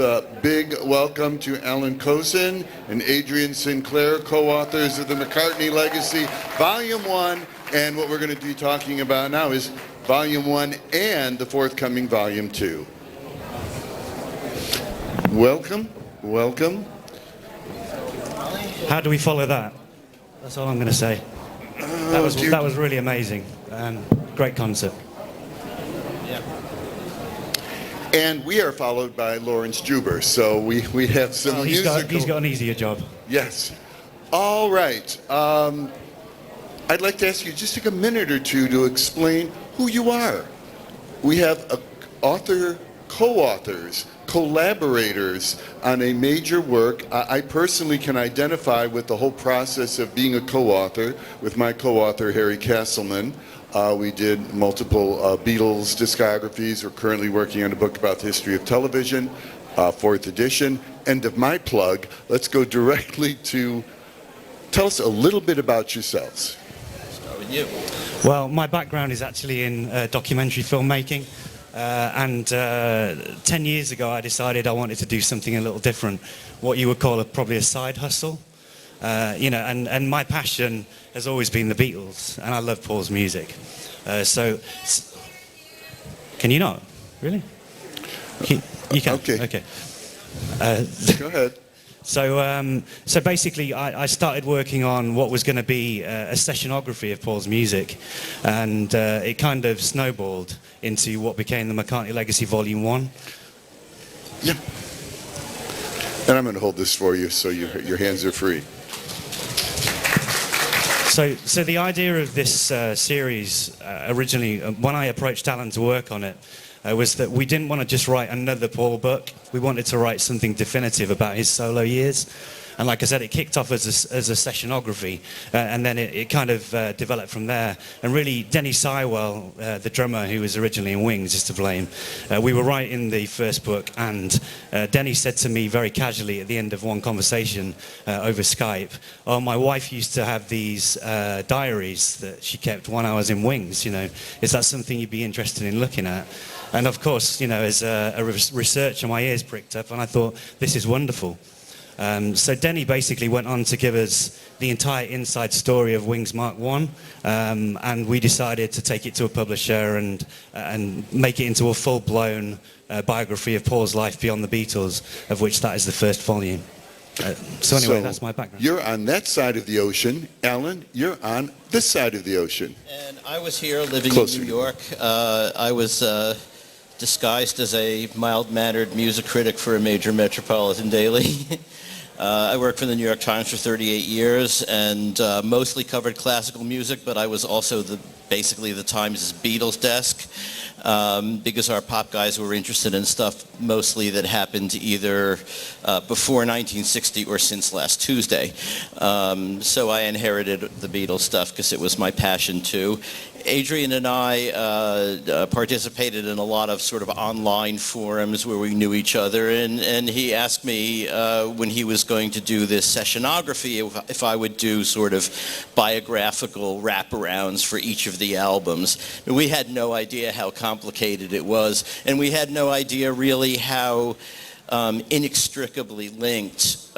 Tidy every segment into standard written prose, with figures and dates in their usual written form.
A big welcome to Alan Cozen and Adrian Sinclair, co-authors of the McCartney Legacy, Volume 1, and what we're going to be talking about now is Volume 1 and the forthcoming Volume 2. Welcome, welcome. How do we follow that? That's all I'm going to say. That was really amazing. Great concert. And we are followed by Lawrence Juber, so we have some musical... He's got an easier job. Yes. All right. I'd like to ask you just take a minute or two to explain who you are. We have author, co-authors, collaborators on a major work. I personally can identify with the whole process of being a co-author with my co-author, Harry Castleman. We did multiple Beatles discographies. We're currently working on a book about the history of television, 4th edition. End of my plug. Let's go directly to tell us a little bit about yourselves. Start with you. Well, my background is actually in documentary filmmaking. And 10 years ago, I decided I wanted to do something a little different, what you would call probably a side hustle. And my passion has always been the Beatles, and I love Paul's music. Can you not? Really? You can? Okay. Go ahead. So basically, I started working on what was going to be a sessionography of Paul's music, and it kind of snowballed into what became the McCartney Legacy Volume 1. Yeah. And I'm going to hold this for you so your hands are free. So the idea of this series originally, when I approached Alan to work on it, was that we didn't want to just write another Paul book. We wanted to write something definitive about his solo years. And like I said, it kicked off as a sessionography, and then it kind of developed from there. And really, Denny Sywell, the drummer who was originally in Wings, is to blame. We were writing the first book, and Denny said to me very casually at the end of one conversation over Skype, "Oh, my wife used to have these diaries that she kept when I was in Wings. Is that something you'd be interested in looking at?" And of course, as a researcher, my ears pricked up, and I thought, this is wonderful. So Denny basically went on to give us the entire inside story of Wings Mark 1, and we decided to take it to a publisher and make it into a full-blown biography of Paul's life beyond the Beatles, of which that is the first volume. So anyway, that's my background. You're on that side of the ocean. Alan, you're on this side of the ocean. And I was here living in New York. I was disguised as a mild-mannered music critic for a major metropolitan daily. I worked for the New York Times for 38 years and mostly covered classical music, but I was also basically the Times' Beatles desk because our pop guys were interested in stuff mostly that happened either before 1960 or since last Tuesday. So I inherited the Beatles stuff because it was my passion too. Adrian and I participated in a lot of sort of online forums where we knew each other, and he asked me when he was going to do this sessionography if I would do sort of biographical wraparounds for each of the albums. And we had no idea how complicated it was, and we had no idea really how inextricably linked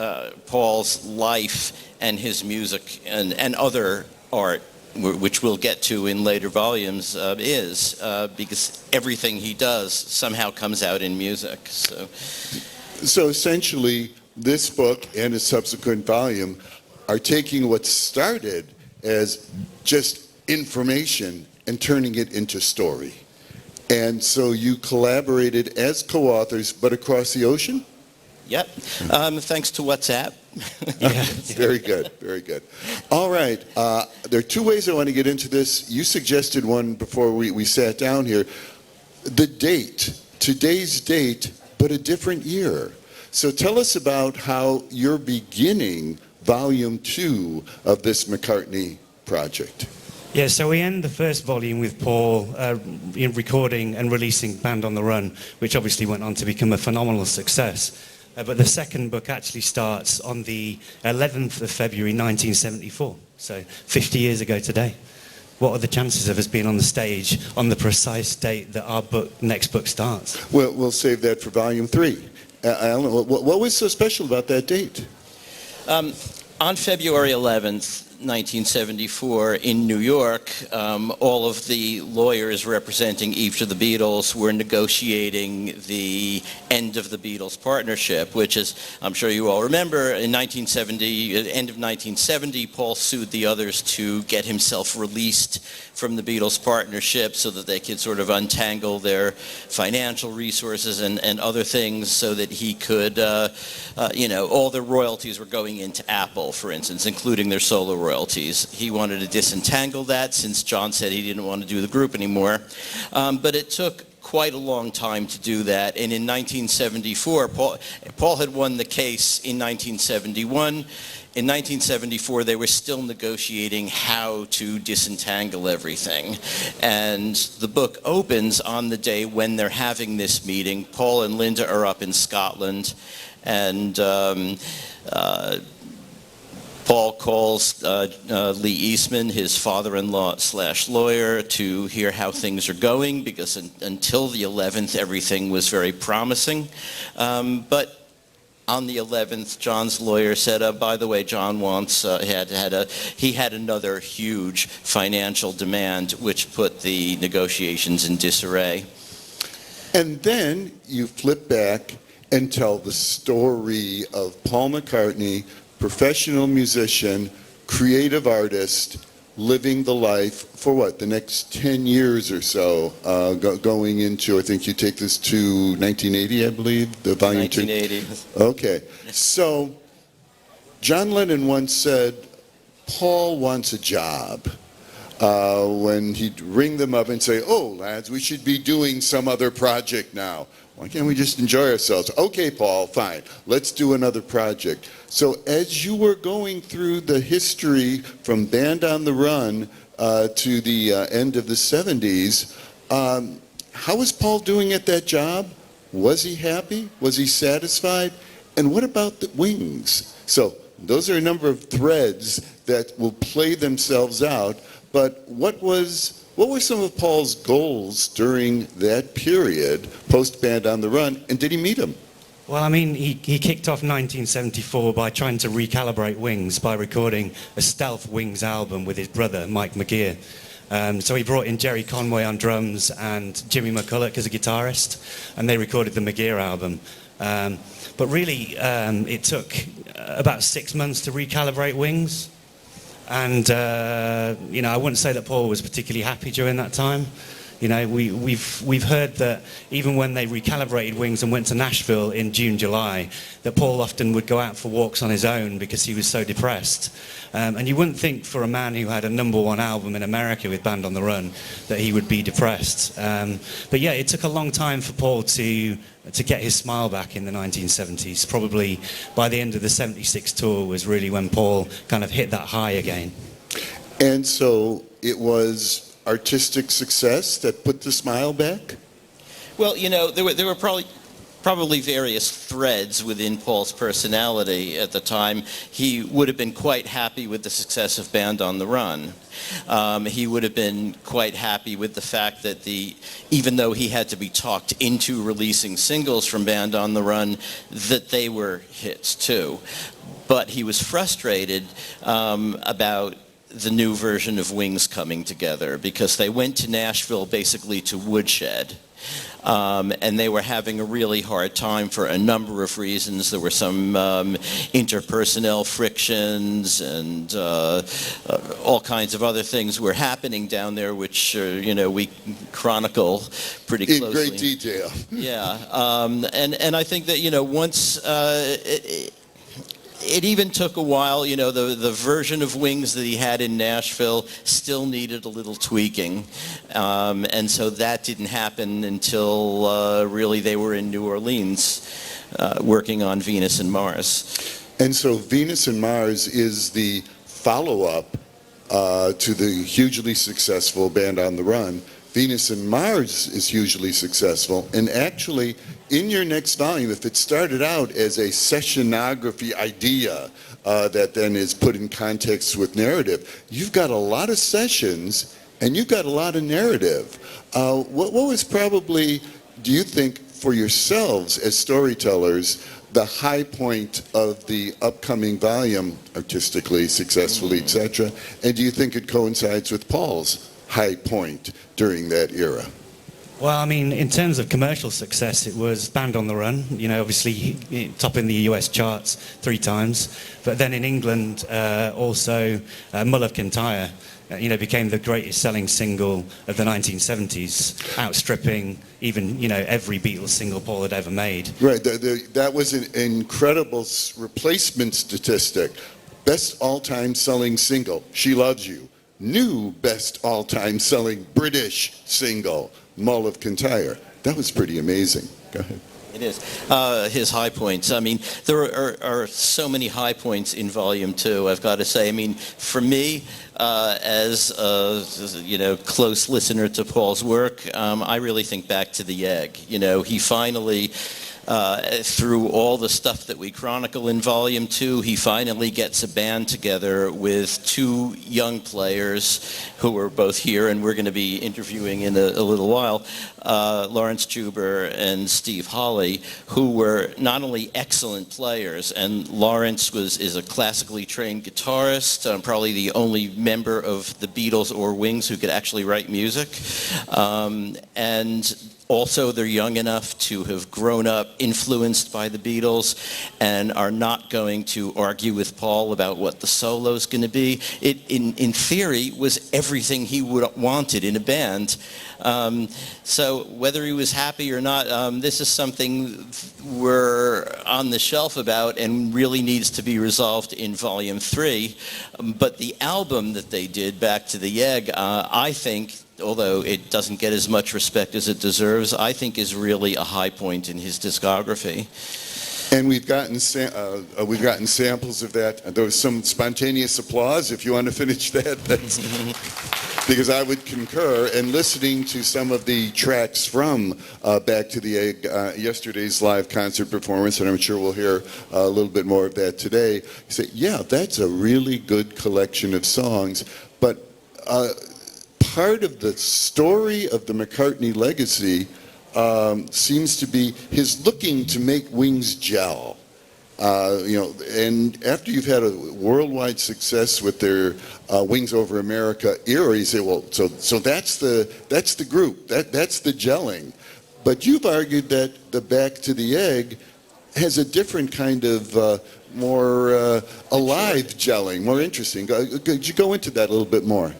Paul's life and his music and other art, which we'll get to in later volumes, is because everything he does somehow comes out in music. So essentially, this book and a subsequent volume are taking what started as just information and turning it into story. And so you collaborated as co-authors, but across the ocean? Yep. Thanks to WhatsApp. Yeah. Very good, very good. All right, there are two ways I want to get into this. You suggested one before we sat down here. The date, today's date, but a different year. So tell us about how you're beginning Volume 2 of this McCartney project. Yeah, so we end the first volume with Paul recording and releasing Band on the Run, which obviously went on to become a phenomenal success. But the second book actually starts on the 11th of February 1974, so 50 years ago today. What are the chances of us being on the stage on the precise date that our next book starts? Well, we'll save that for Volume 3. Alan, what was so special about that date? On February 11th, 1974, in New York, all of the lawyers representing each of the Beatles were negotiating the end of the Beatles partnership, which is, I'm sure you all remember, in 1970, end of 1970, Paul sued the others to get himself released from the Beatles partnership so that they could sort of untangle their financial resources and other things so that he could, all their royalties were going into Apple, for instance, including their solo royalties. He wanted to disentangle that since John said he didn't want to do the group anymore. But it took quite a long time to do that. And in 1974, Paul had won the case in 1971. In 1974, they were still negotiating how to disentangle everything. And the book opens on the day when they're having this meeting. Paul and Linda are up in Scotland, and Paul calls Lee Eastman, his father-in-law / lawyer, to hear how things are going, because until the 11th, everything was very promising. But on the 11th, John's lawyer said, by the way, John wants, he had another huge financial demand, which put the negotiations in disarray. And then you flip back and tell the story of Paul McCartney, professional musician, creative artist, living the life for what, the next 10 years or so, going into, I think you take this to 1980, I believe, the volume 1980. Okay, so John Lennon once said, Paul wants a job. When he'd ring them up and say, oh, lads, we should be doing some other project now. Why can't we just enjoy ourselves? Okay, Paul, fine. Let's do another project. So as you were going through the history from Band on the Run to the end of the 70s, how was Paul doing at that job? Was he happy? Was he satisfied? And what about the Wings? So those are a number of threads that will play themselves out. But what were some of Paul's goals during that period, post-Band on the Run, and did he meet them? Well, I mean, he kicked off 1974 by trying to recalibrate Wings by recording a stealth Wings album with his brother, Mike McGear. So he brought in Jerry Conway on drums and Jimmy McCulloch as a guitarist, and they recorded the McGear album. But really, it took about 6 months to recalibrate Wings. And, I wouldn't say that Paul was particularly happy during that time. We've heard that even when they recalibrated Wings and went to Nashville in June, July, that Paul often would go out for walks on his own because he was so depressed. And you wouldn't think for a man who had a #1 album in America with Band on the Run that he would be depressed. But yeah, it took a long time for Paul to get his smile back in the 1970s. Probably by the end of the 76 tour was really when Paul kind of hit that high again. And so it was artistic success that put the smile back? Well, there were probably various threads within Paul's personality at the time. He would have been quite happy with the success of Band on the Run. He would have been quite happy with the fact that even though he had to be talked into releasing singles from Band on the Run, that they were hits too. But he was frustrated about the new version of Wings coming together, because they went to Nashville basically to woodshed. And they were having a really hard time for a number of reasons. There were some interpersonal frictions and all kinds of other things were happening down there, which we chronicle pretty closely. In great detail. Yeah, and I think that once it even took a while. The version of Wings that he had in Nashville still needed a little tweaking. And so that didn't happen until really they were in New Orleans working on Venus and Mars. And so Venus and Mars is the follow-up to the hugely successful Band on the Run. Venus and Mars is hugely successful, and actually in your next volume, if it started out as a sessionography idea that then is put in context with narrative, you've got a lot of sessions and you've got a lot of narrative. What was probably, do you think, for yourselves as storytellers, the high point of the upcoming volume, artistically, successfully, etc.? And do you think it coincides with Paul's high point during that era? Well, I mean, in terms of commercial success, it was Band on the Run, you know, obviously topping the US charts 3 times. But then in England, also Mull of Kintyre, you know, became the greatest selling single of the 1970s, outstripping even, you know, every Beatles single Paul had ever made. Right, that was an incredible replacement statistic. Best all-time selling single, She Loves You. New best all-time selling British single, Mull of Kintyre. That was pretty amazing. Go ahead. It is. His high points. I mean, there are so many high points in Volume 2, I've got to say. I mean, for me, as a, you know, close listener to Paul's work, I really think back to The Egg. You know, he finally, through all the stuff that we chronicle in Volume 2, he finally gets a band together with 2 young players who are both here and we're going to be interviewing in a little while, Lawrence Juber and Steve Holley, who were not only excellent players, and Lawrence is a classically trained guitarist, probably the only member of the Beatles or Wings who could actually write music, and also, they're young enough to have grown up influenced by the Beatles and are not going to argue with Paul about what the solo's going to be. It, in theory, was everything he wanted in a band. So whether he was happy or not, this is something we're on the shelf about and really needs to be resolved in Volume 3. But the album that they did, Back to the Egg, I think, although it doesn't get as much respect as it deserves, I think is really a high point in his discography. And we've gotten samples of that. There was some spontaneous applause. If you want to finish that, that's because I would concur. And listening to some of the tracks from Back to the Egg, yesterday's live concert performance, and I'm sure we'll hear a little bit more of that today. You say, yeah, that's a really good collection of songs, but part of the story of the McCartney legacy seems to be his looking to make Wings gel. You know, and after you've had a worldwide success with their Wings Over America era, you say, well, so that's the group, that's the gelling. But you've argued that the Back to the Egg has a different kind of more alive gelling, more interesting. Could you go into that a little bit more?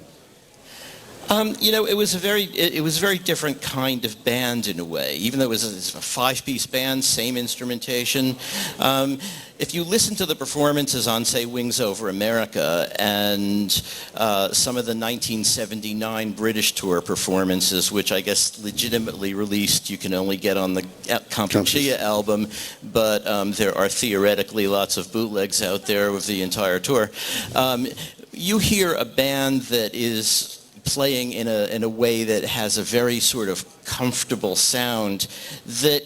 You know, it was a very different kind of band in a way, even though it was a 5-piece band, same instrumentation. If you listen to the performances on, say, Wings Over America and some of the 1979 British tour performances, which I guess legitimately released, you can only get on the Kampuchea album, but there are theoretically lots of bootlegs out there of the entire tour. You hear a band that is playing in a way that has a very sort of comfortable sound that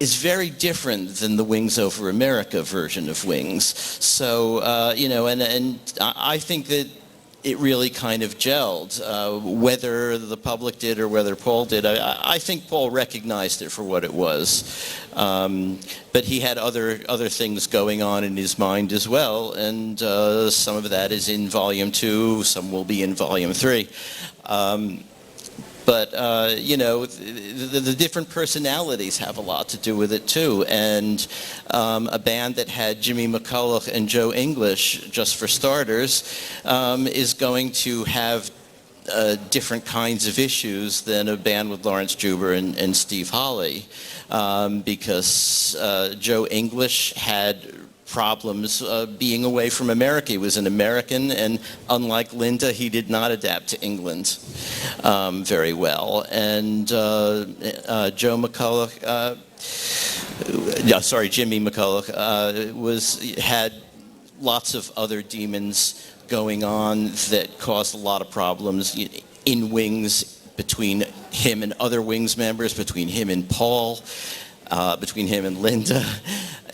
is very different than the Wings Over America version of Wings. So, you know, and I think that it really kind of gelled, whether the public did or whether Paul did. I think Paul recognized it for what it was. But he had other things going on in his mind as well, and some of that is in Volume 2, some will be in Volume 3. But, you know, the different personalities have a lot to do with it, too. And a band that had Jimmy McCulloch and Joe English, just for starters, is going to have different kinds of issues than a band with Lawrence Juber and Steve Holley. Because Joe English had problems being away from America. He was an American, and unlike Linda, he did not adapt to England very well. And Jimmy McCulloch had lots of other demons going on that caused a lot of problems in Wings, between him and other Wings members, between him and Paul, between him and Linda.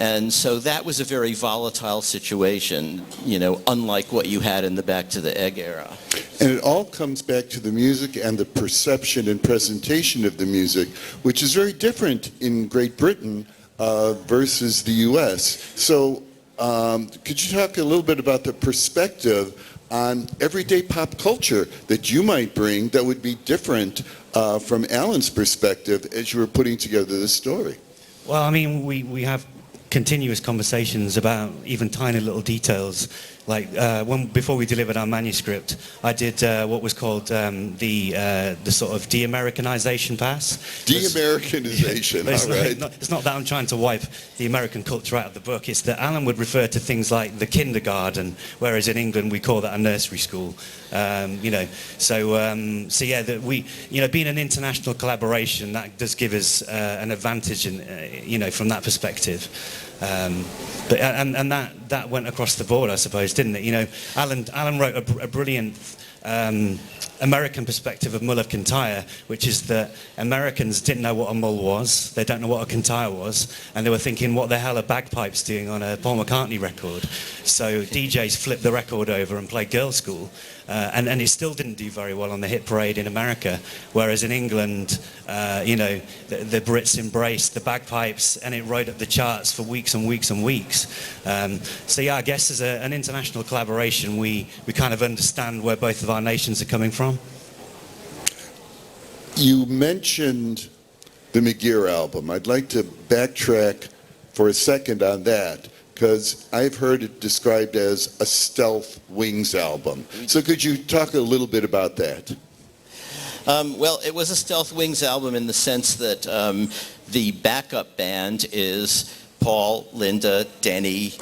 And so that was a very volatile situation, you know, unlike what you had in the Back to the Egg era. And it all comes back to the music and the perception and presentation of the music, which is very different in Great Britain versus the U.S. So could you talk a little bit about the perspective on everyday pop culture that you might bring that would be different from Alan's perspective as you were putting together this story? Well, I mean, we have continuous conversations about even tiny little details. Like before we delivered our manuscript, I did what was called the sort of de-Americanization pass. De-Americanization, all right. It's not that I'm trying to wipe the American culture out of the book. It's that Alan would refer to things like the kindergarten, whereas in England we call that a nursery school. So yeah, that we, being an international collaboration, that does give us an advantage, from that perspective. But that went across the board, I suppose, didn't it? Alan wrote a brilliant American perspective of Mull of Kintyre, which is that Americans didn't know what a mull was, they don't know what a Kintyre was, and they were thinking, what the hell are bagpipes doing on a Paul McCartney record? So DJs flipped the record over and played Girls' School, and it still didn't do very well on the hit parade in America, whereas in England, the Brits embraced the bagpipes, and it rode up the charts for weeks and weeks and weeks. So yeah, I guess as an international collaboration, we kind of understand where both of our nations are coming from. You mentioned the McGear album. I'd like to backtrack for a second on that, because I've heard it described as a stealth Wings album. So could you talk a little bit about that? Well, it was a Stealth Wings album in the sense that the backup band is Paul, Linda, Denny,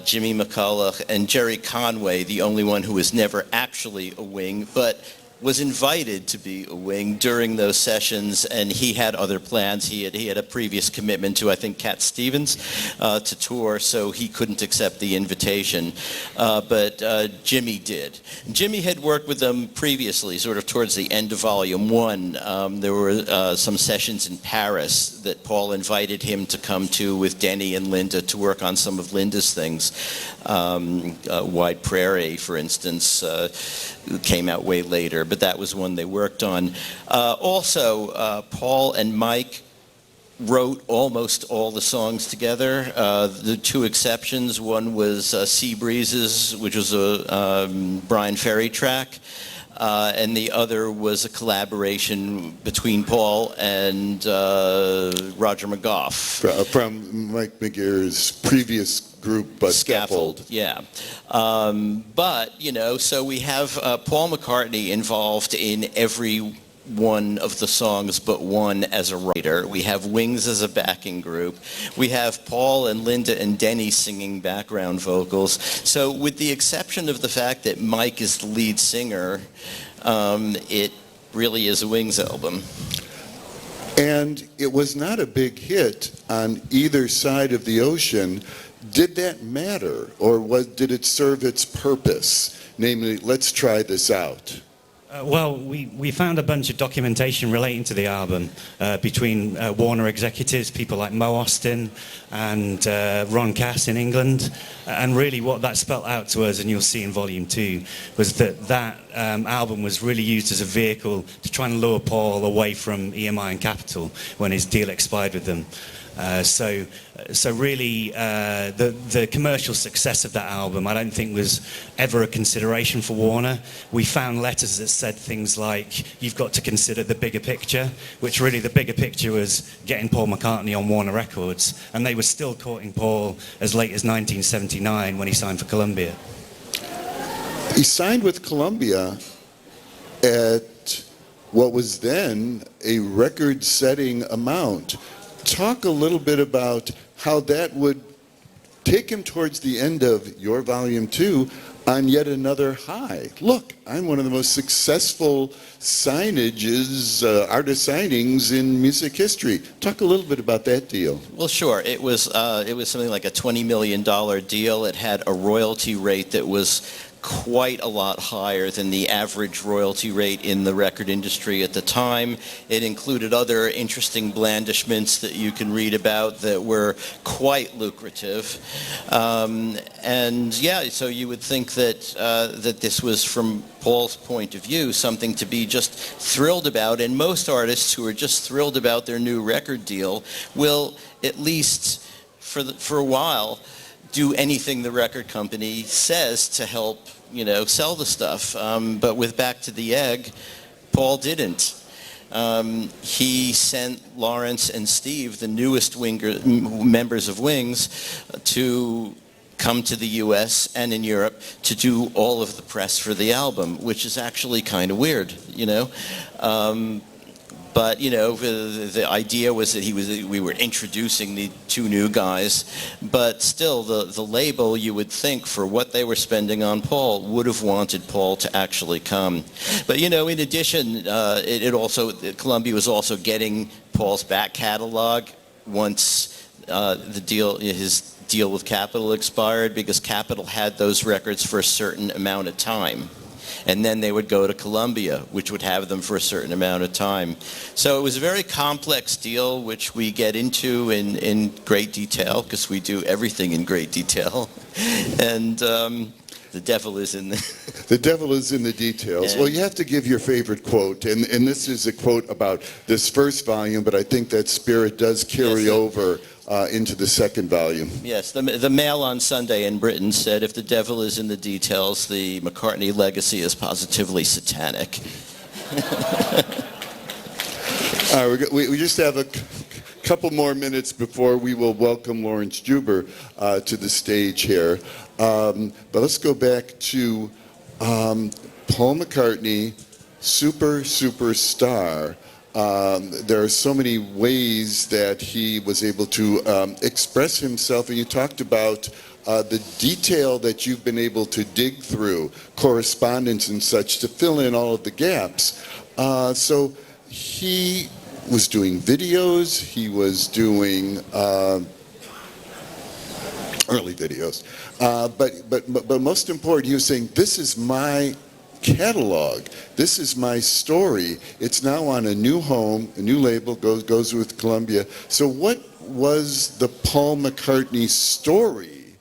Jimmy McCulloch, and Jerry Conway, the only one who was never actually a Wing, but was invited to be a Wing during those sessions, and he had other plans. He had a previous commitment to, I think, Cat Stevens to tour, so he couldn't accept the invitation. But Jimmy did. Jimmy had worked with them previously, sort of towards the end of Volume 1. There were some sessions in Paris that Paul invited him to come to with Denny and Linda to work on some of Linda's things. Wide Prairie, for instance, came out way later, but that was one they worked on. Also, Paul and Mike wrote almost all the songs together. The two exceptions, one was Sea Breezes, which was a Brian Ferry track, and the other was a collaboration between Paul and Roger McGough. From Mike McGear's previous group, Scaffold. Yeah. But, so we have Paul McCartney involved in every one of the songs but one as a writer. We have Wings as a backing group. We have Paul and Linda and Denny singing background vocals. So with the exception of the fact that Mike is the lead singer, it really is a Wings album. And it was not a big hit on either side of the ocean. Did that matter, or did it serve its purpose? Namely, let's try this out. Well, we found a bunch of documentation relating to the album between Warner executives, people like Mo Austin and Ron Cass in England. And really what that spelt out to us, and you'll see in Volume 2, was that album was really used as a vehicle to try and lure Paul away from EMI and Capitol when his deal expired with them. So really, the commercial success of that album, I don't think was ever a consideration for Warner. We found letters that said things like, you've got to consider the bigger picture, which really the bigger picture was getting Paul McCartney on Warner Records. And they were still courting Paul as late as 1979 when he signed for Columbia. He signed with Columbia at what was then a record-setting amount. Talk a little bit about how that would take him towards the end of your Volume 2 on yet another high. Look, I'm one of the most successful signages, artist signings in music history. Talk a little bit about that deal. Well, sure. It was something like a $20 million deal. It had a royalty rate that was quite a lot higher than the average royalty rate in the record industry at the time. It included other interesting blandishments that you can read about that were quite lucrative. And yeah, so you would think that that this was, from Paul's point of view, something to be just thrilled about. And most artists who are just thrilled about their new record deal will, at least for a while, do anything the record company says to help, sell the stuff. But with Back to the Egg, Paul didn't. He sent Lawrence and Steve, the newest members of Wings, to come to the US and in Europe to do all of the press for the album, which is actually kind of weird, But the idea was that we were introducing the two new guys, but still the label, you would think, for what they were spending on Paul, would have wanted Paul to actually come. But in addition, Columbia was also getting Paul's back catalog once his deal with Capitol expired, because Capitol had those records for a certain amount of time. And then they would go to Columbia, which would have them for a certain amount of time. So it was a very complex deal, which we get into in great detail, because we do everything in great detail. And the devil is in the devil is in the details. Well, you have to give your favorite quote, and this is a quote about this first volume, but I think that spirit does carry over into the second volume. Yes, the Mail on Sunday in Britain said, "If the devil is in the details, the McCartney legacy is positively satanic." All right, we just have a couple more minutes before we will welcome Lawrence Juber to the stage here. But let's go back to Paul McCartney, superstar. There are so many ways that he was able to express himself, and you talked about the detail that you've been able to dig through, correspondence and such, to fill in all of the gaps. So he was doing videos, he was doing early videos, but most important, he was saying, this is my catalog, this is my story. It's now on a new home, a new label, goes with Columbia. So what was the Paul McCartney story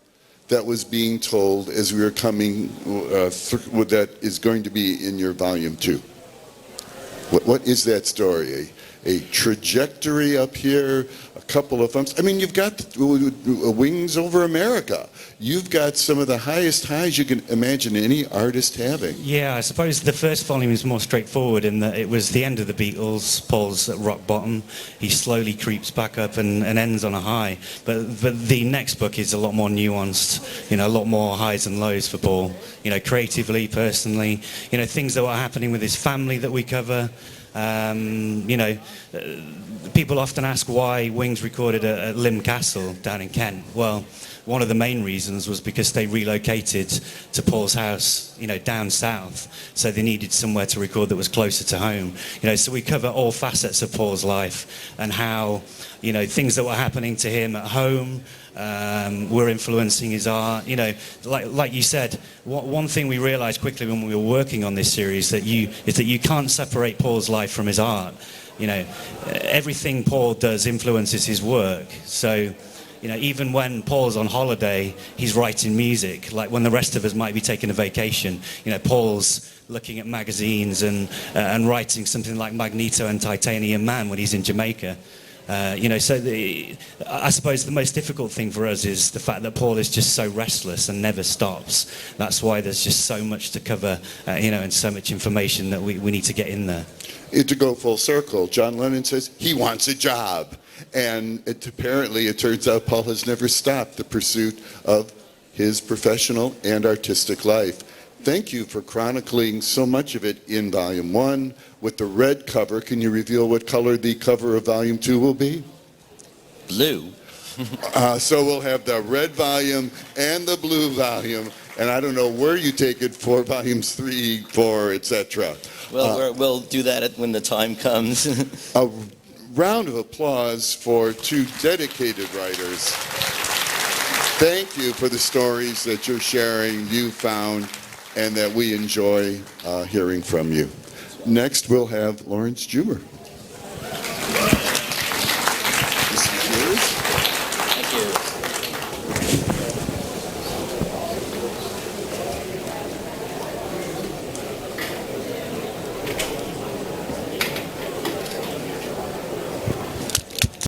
that was being told as we were coming through, that is going to be in your volume 2? What is that story? A trajectory up here, a couple of bumps. I mean, you've got Wings Over America. You've got some of the highest highs you can imagine any artist having. Yeah, I suppose the first volume is more straightforward in that it was the end of the Beatles. Paul's at rock bottom. He slowly creeps back up and ends on a high. But the next book is a lot more nuanced, a lot more highs and lows for Paul. Creatively, personally, things that were happening with his family that we cover. People often ask why Wings recorded at Lim Castle down in Kent. Well, one of the main reasons was because they relocated to Paul's house, down south. So they needed somewhere to record that was closer to home. So we cover all facets of Paul's life and how, things that were happening to him at home were influencing his art. Like you said, one thing we realized quickly when we were working on this series is that you can't separate Paul's life from his art. Everything Paul does influences his work. So, even when Paul's on holiday, he's writing music. Like when the rest of us might be taking a vacation, Paul's looking at magazines and writing something like Magneto and Titanium Man when he's in Jamaica. I suppose the most difficult thing for us is the fact that Paul is just so restless and never stops. That's why there's just so much to cover, and so much information that we need to get in there. To go full circle, John Lennon says he wants a job. And apparently it turns out Paul has never stopped the pursuit of his professional and artistic life. Thank you for chronicling so much of it in Volume 1 with the red cover. Can you reveal what color the cover of Volume 2 will be? Blue. So we'll have the red volume and the blue volume, and I don't know where you take it for Volumes 3, 4, etc. Well, we'll do that when the time comes. A round of applause for two dedicated writers. Thank you for the stories that you're sharing, you found, and that we enjoy hearing from you. Next, we'll have Lawrence Jumer. This is yours. Thank you.